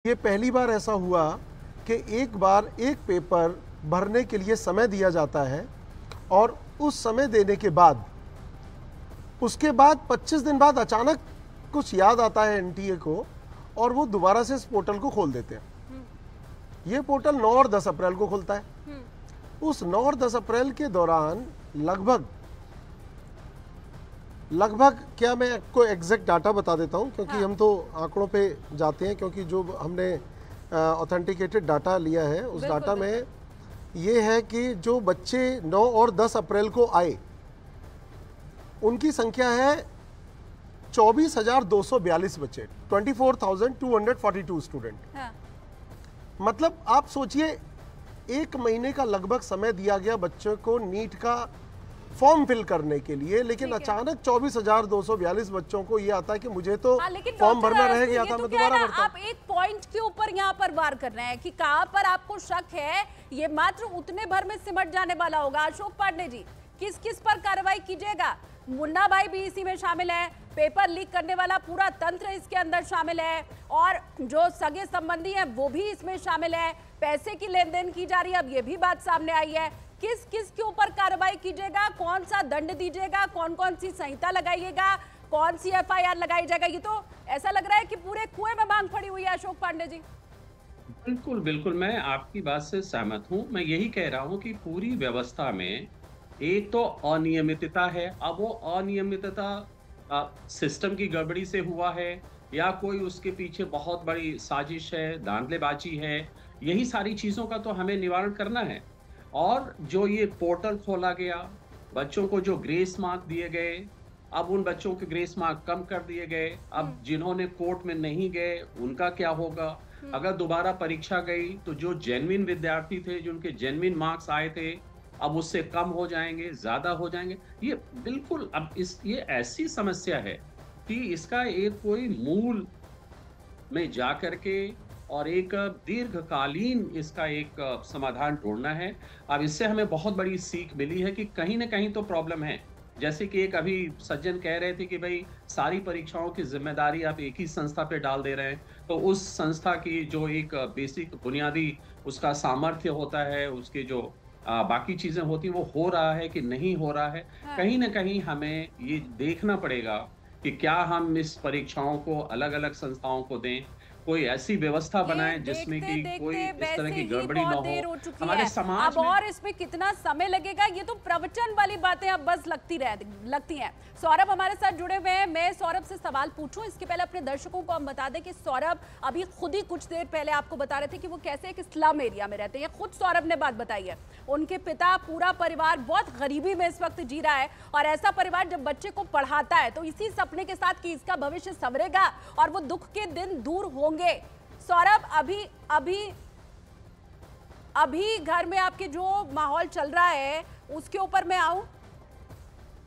ये पहली बार ऐसा हुआ कि एक बार एक पेपर भरने के लिए समय दिया जाता है और उस समय देने के बाद उसके बाद 25 दिन बाद अचानक कुछ याद आता है एनटीए को और वो दोबारा से इस पोर्टल को खोल देते हैं। ये पोर्टल 9 और 10 अप्रैल को खुलता है। उस 9 और 10 अप्रैल के दौरान लगभग क्या मैं आपको एग्जैक्ट डाटा बता देता हूं क्योंकि हम तो आंकड़ों पे जाते हैं, क्योंकि जो हमने ऑथेंटिकेटेड डाटा लिया है उस डाटा में ये है कि जो बच्चे 9 और 10 अप्रैल को आए उनकी संख्या है 24,242 बच्चे, 24,242 स्टूडेंट। मतलब आप सोचिए, एक महीने का लगभग समय दिया गया बच्चों को नीट का फॉर्म फिल करने के लिए, लेकिन अचानक 24,242 बच्चों को ये आता है कि मुझे तो फॉर्म भरना रह गया था, मैं दोबारा भरता। आप एक पॉइंट के ऊपर यहाँ पर वार कर रहे हैं कि कहां पर आपको शक है ये मात्र उतने भर में सिमट जाने वाला होगा। अशोक पांडे जी, किस किस पर कार्रवाई कीजिएगा? मुन्ना भाई भी इसी में शामिल है, पेपर लीक करने वाला पूरा तंत्र इसके अंदर शामिल है और जो सगे संबंधी हैं वो भी इसमें शामिल है, पैसे की लेन देन की जा रही है, अब ये भी बात सामने आई है। किस किस के ऊपर कार्रवाई कीजिएगा, कौन सा दंड दीजिएगा, कौन कौन सी संहिता लगाइएगा, कौन सी एफआईआर लगाई जाएगा? ये तो ऐसा लग रहा है कि पूरे कुएं में मांग पड़ी हुई है। अशोक पांडे जी, बिल्कुल बिल्कुल, मैं आपकी बात से सहमत हूं। मैं यही कह रहा हूं कि पूरी व्यवस्था में एक तो अनियमितता है। अब वो अनियमितता सिस्टम की गड़बड़ी से हुआ है या कोई उसके पीछे बहुत बड़ी साजिश है, धांधलेबाजी है, यही सारी चीजों का तो हमें निवारण करना है। और जो ये पोर्टल खोला गया, बच्चों को जो ग्रेस मार्क दिए गए, अब उन बच्चों के ग्रेस मार्क कम कर दिए गए। अब जिन्होंने कोर्ट में नहीं गए उनका क्या होगा? अगर दोबारा परीक्षा गई तो जो जेन्युइन विद्यार्थी थे, जिनके जेन्युइन मार्क्स आए थे, अब उससे कम हो जाएंगे, ज्यादा हो जाएंगे। ये बिल्कुल अब ये ऐसी समस्या है कि इसका एक कोई मूल में जा करके और एक दीर्घकालीन इसका एक समाधान ढूंढना है। अब इससे हमें बहुत बड़ी सीख मिली है कि कहीं ना कहीं तो प्रॉब्लम है। जैसे कि एक अभी सज्जन कह रहे थे कि भाई सारी परीक्षाओं की जिम्मेदारी आप एक ही संस्था पे डाल दे रहे हैं, तो उस संस्था की जो एक बेसिक बुनियादी उसका सामर्थ्य होता है, उसके जो बाकी चीजें होती हैं, वो हो रहा है कि नहीं हो रहा है। कहीं ना कहीं हमें ये देखना पड़ेगा कि क्या हम इस परीक्षाओं को अलग अलग संस्थाओं को दें, कोई ऐसी व्यवस्था बनाएं जिसमें कि कोई इस तरह की गड़बड़ी ना हो हमारे समाज अब में। और इसमें कितना समय लगेगा, ये तो प्रवचन वाली बातें अब बस लगती हैं। सौरभ हमारे साथ जुड़े हुए हैं, मैं सौरभ से सवाल पूछूं इसके पहले अपने दर्शकों को हम बता दें कि सौरभ अभी खुद ही कुछ देर पहले आपको बता रहे थे कि वो कैसे एक स्लम एरिया में रहते हैं। खुद सौरभ ने बात बताई है, उनके पिता, पूरा परिवार बहुत गरीबी में इस वक्त जी रहा है और ऐसा परिवार जब बच्चे को पढ़ाता है तो इसी सपने के साथ कि इसका भविष्य संवरेगा और वो दुख के दिन दूर होंगे। सौरभ, अभी घर में आपके जो माहौल चल रहा है उसके ऊपर मैं आऊं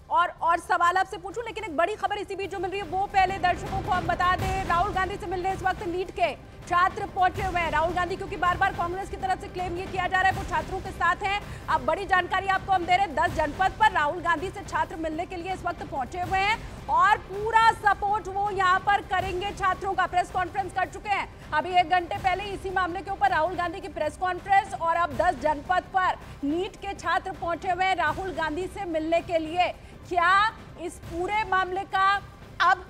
और सवाल आपसे पूछूं, लेकिन एक बड़ी खबर इसी बीच जो मिल रही है वो पहले दर्शकों को हम बता दें। राहुल गांधी से मिलने इस वक्त नीट के छात्र पहुंचे हुए हैं। राहुल गांधी, क्योंकि बार बार कांग्रेस की तरफ से क्लेम ये किया जा रहा है वो छात्रों के साथ हैं। अब बड़ी जानकारी आपको हम दे रहे हैं, 10 जनपद पर राहुल गांधी से छात्र मिलने के लिए इस वक्त पहुंचे हुए हैं और पूरा सपोर्ट वो यहाँ पर करेंगे छात्रों का। प्रेस कॉन्फ्रेंस कर चुके हैं अभी 1 घंटे पहले इसी मामले के ऊपर राहुल गांधी की प्रेस कॉन्फ्रेंस, और अब 10 जनपद पर नीट के छात्र पहुंचे हुए हैं राहुल गांधी से मिलने के लिए। क्या इस पूरे मामले का अब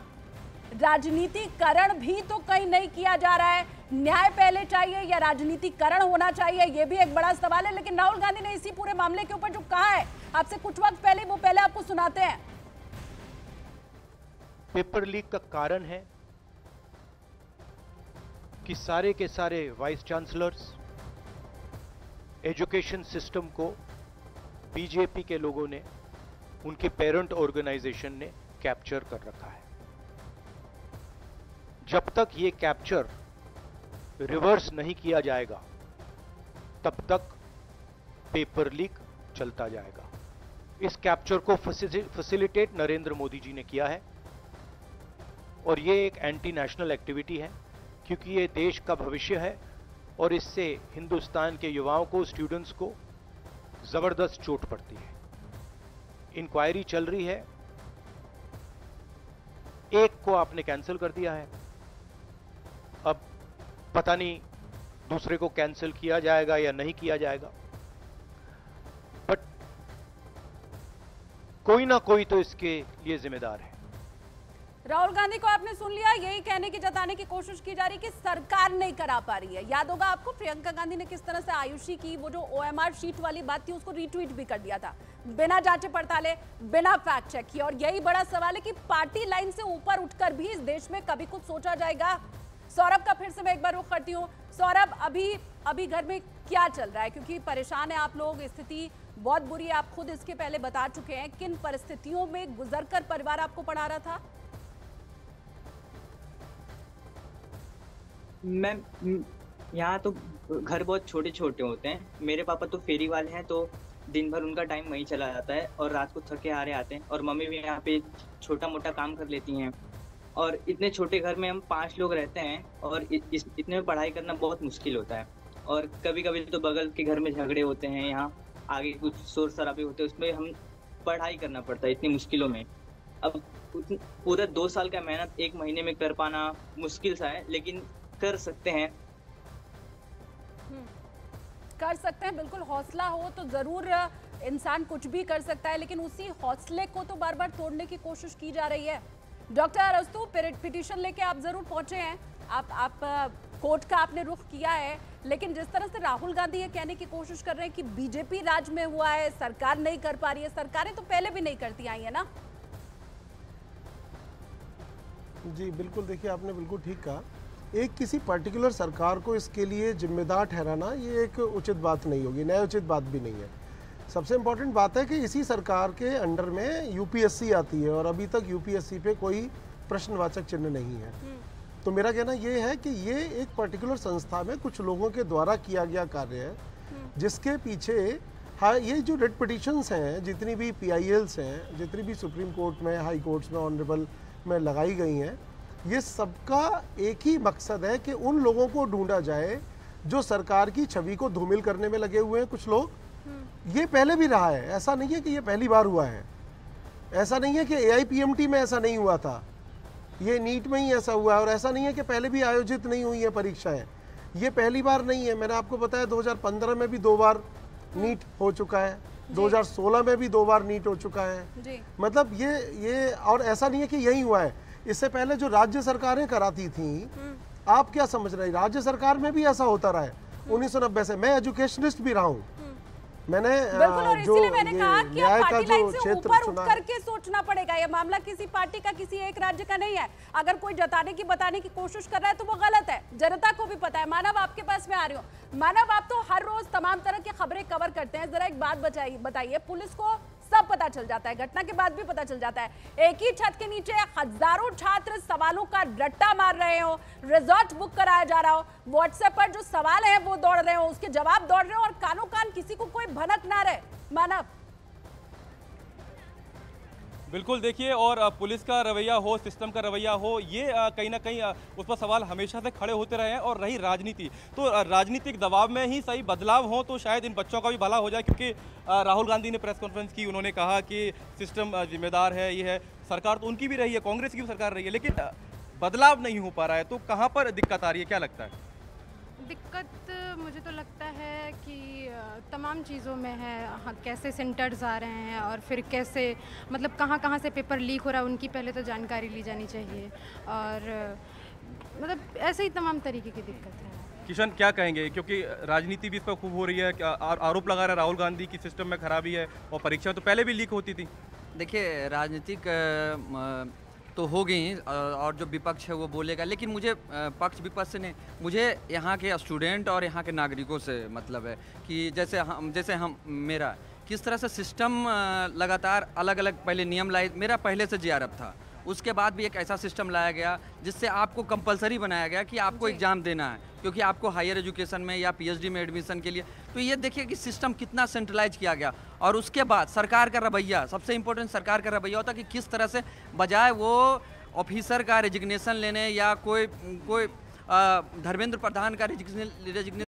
राजनीतिकरण भी तो कहीं नहीं किया जा रहा है? न्याय पहले चाहिए या राजनीतिकरण होना चाहिए, यह भी एक बड़ा सवाल है। लेकिन राहुल गांधी ने इसी पूरे मामले के ऊपर जो कहा है आपसे कुछ वक्त पहले, वो पहले आपको सुनाते हैं। पेपर लीक का कारण है कि सारे के सारे वाइस चांसलर्स, एजुकेशन सिस्टम को बीजेपी के लोगों ने, उनके पेरेंट ऑर्गेनाइजेशन ने कैप्चर कर रखा है। जब तक ये कैप्चर रिवर्स नहीं किया जाएगा तब तक पेपर लीक चलता जाएगा। इस कैप्चर को फैसिलिटेट नरेंद्र मोदी जी ने किया है और ये एक एंटी नेशनल एक्टिविटी है, क्योंकि ये देश का भविष्य है और इससे हिंदुस्तान के युवाओं को, स्टूडेंट्स को जबरदस्त चोट पड़ती है। इंक्वायरी चल रही है, एक को आपने कैंसिल कर दिया है, अब पता नहीं दूसरे को कैंसिल किया जाएगा या नहीं किया जाएगा, बट कोई ना कोई तो इसके लिए जिम्मेदार है। राहुल गांधी को आपने सुन लिया, यही कहने की जताने की कोशिश की जा रही कि सरकार नहीं करा पा रही है। याद होगा आपको प्रियंका गांधी ने किस तरह से आयुषी की वो जो ओएमआर शीट वाली बात थी उसको रीट्वीट भी कर दिया था, बिना जांचे पड़ताले, बिना फैक्ट चेक किए। और यही बड़ा सवाल है कि पार्टी लाइन से ऊपर उठकर भी इस देश में कभी कुछ सोचा जाएगा। सौरभ का फिर से मैं एक बार रुख करती हूँ। सौरभ, अभी घर में क्या चल रहा है, क्योंकि परेशान है आप लोग, स्थिति बहुत बुरी है, आप खुद इसके पहले बता चुके हैं। किन परिस्थितियों में गुजरकर परिवार आपको पढ़ा रहा था? मैम, यहाँ तो घर बहुत छोटे छोटे होते हैं। मेरे पापा तो फेरी वाले हैं, तो दिन भर उनका टाइम वहीं चला जाता है और रात को थके हारे आते हैं। और मम्मी भी यहाँ पे छोटा मोटा काम कर लेती हैं। और इतने छोटे घर में हम 5 लोग रहते हैं और इतने में पढ़ाई करना बहुत मुश्किल होता है। और कभी कभी तो बगल के घर में झगड़े होते हैं, यहाँ आगे कुछ शोर शराबे होते हैं, उसमें हम पढ़ाई करना पड़ता है इतनी मुश्किलों में। अब पूरा 2 साल का मेहनत 1 महीने में कर पाना मुश्किल सा है, लेकिन कर सकते हैं। कर सकते हैं, बिल्कुल। हौसला हो तो जरूर इंसान कुछ भी कर सकता है, लेकिन उसी हौसले को तो बार बार तोड़ने की कोशिश की जा रही है। डॉक्टर अरस्तु, पिटीशन लेके आप जरूर पहुंचे हैं, आप कोर्ट का आपने रुख किया है, लेकिन जिस तरह से राहुल गांधी ये कहने की कोशिश कर रहे हैं कि बीजेपी राज में हुआ है, सरकार नहीं कर पा रही है, सरकारें तो पहले भी नहीं करती आई है ना। जी बिल्कुल, देखिए आपने बिल्कुल ठीक कहा। एक किसी पर्टिकुलर सरकार को इसके लिए जिम्मेदार ठहराना ये एक उचित बात नहीं होगी, न्याय उचित बात भी नहीं है। सबसे इम्पोर्टेंट बात है कि इसी सरकार के अंडर में यूपीएससी आती है और अभी तक यूपीएससी पे कोई प्रश्नवाचक चिन्ह नहीं है। तो मेरा कहना ये है कि ये एक पर्टिकुलर संस्था में कुछ लोगों के द्वारा किया गया कार्य है, जिसके पीछे हाँ ये जो रेड पिटिशंस हैं, जितनी भी PILs हैं, जितनी भी सुप्रीम कोर्ट में, हाई कोर्ट्स में, ऑनरेबल में लगाई गई हैं, ये सबका एक ही मकसद है कि उन लोगों को ढूंढा जाए जो सरकार की छवि को धूमिल करने में लगे हुए हैं। कुछ लोग, ये पहले भी रहा है, ऐसा नहीं है कि ये पहली बार हुआ है, ऐसा नहीं है कि AIPMT में ऐसा नहीं हुआ था, ये नीट में ही ऐसा हुआ है। और ऐसा नहीं है कि पहले भी आयोजित नहीं हुई है परीक्षाएं, ये पहली बार नहीं है। मैंने आपको बताया 2015 में भी 2 बार नीट हो चुका है, 2016 में भी 2 बार नीट हो चुका है। मतलब ये और ऐसा नहीं है कि यही हुआ है, इससे पहले जो राज्य सरकारें कराती थी, आप क्या समझ रहे हैं, राज्य सरकार में भी ऐसा होता रहा है 1990 से। मैं एजुकेशनिस्ट भी रहा हूँ, मैंने जो मैंने कहा कि न्याय का पार्टी जो लाइन से क्षेत्र ऊपर चुना उठ करके सोचना पड़ेगा। ये मामला किसी पार्टी का, किसी एक राज्य का नहीं है। अगर कोई जताने की बताने की कोशिश कर रहा है तो वो गलत है, जनता को भी पता है। मानव, आपके पास मैं आ रही हूँ। मानव, आप तो हर रोज तमाम तरह की खबरें कवर करते हैं, जरा एक बात बताइए, पुलिस को सब पता चल जाता है, घटना के बाद भी पता चल जाता है। एक ही छत के नीचे हजारों छात्र सवालों का रट्टा मार रहे हो, रिजॉर्ट बुक कराया जा रहा हो, व्हाट्सएप पर जो सवाल है वो दौड़ रहे हो, उसके जवाब दौड़ रहे हो, और कानों कान किसी को कोई भनक ना रहे। मानव, बिल्कुल देखिए, और पुलिस का रवैया हो, सिस्टम का रवैया हो, ये कहीं ना कहीं उस पर सवाल हमेशा से खड़े होते रहे हैं। और रही राजनीति, तो राजनीतिक दबाव में ही सही बदलाव हो तो शायद इन बच्चों का भी भला हो जाए। क्योंकि राहुल गांधी ने प्रेस कॉन्फ्रेंस की, उन्होंने कहा कि सिस्टम जिम्मेदार है, ये है, सरकार तो उनकी भी रही है, कांग्रेस की भी सरकार रही है, लेकिन बदलाव नहीं हो पा रहा है। तो कहाँ पर दिक्कत आ रही है, क्या लगता है? दिक्कत मुझे तो लगता है कि तमाम चीज़ों में है। हाँ, कैसे सेंटर्स आ रहे हैं और फिर कैसे, मतलब कहाँ से पेपर लीक हो रहा है, उनकी पहले तो जानकारी ली जानी चाहिए। और मतलब ऐसे ही तमाम तरीके की दिक्कत है। किशन, क्या कहेंगे, क्योंकि राजनीति भी इस पर खूब हो रही है, आरोप लगा रहा है राहुल गांधी की सिस्टम में खराबी है और परीक्षा तो पहले भी लीक होती थी। देखिए, राजनीतिक तो हो गई और जो विपक्ष है वो बोलेगा, लेकिन मुझे पक्ष विपक्ष से नहीं, मुझे यहाँ के स्टूडेंट और यहाँ के नागरिकों से मतलब है कि जैसे हम मेरा किस तरह से सिस्टम लगातार अलग अलग पहले नियम लाए। मेरा पहले से JRF था, उसके बाद भी एक ऐसा सिस्टम लाया गया जिससे आपको कंपलसरी बनाया गया कि आपको एग्ज़ाम देना है, क्योंकि आपको हायर एजुकेशन में या PhD में एडमिशन के लिए। तो ये देखिए कि सिस्टम कितना सेंट्रलाइज किया गया। और उसके बाद सरकार का रवैया, सबसे इम्पोर्टेंट सरकार का रवैया होता कि किस तरह से बजाय वो ऑफिसर का रेजिग्नेशन लेने या कोई धर्मेंद्र प्रधान का रेजिग्नेशन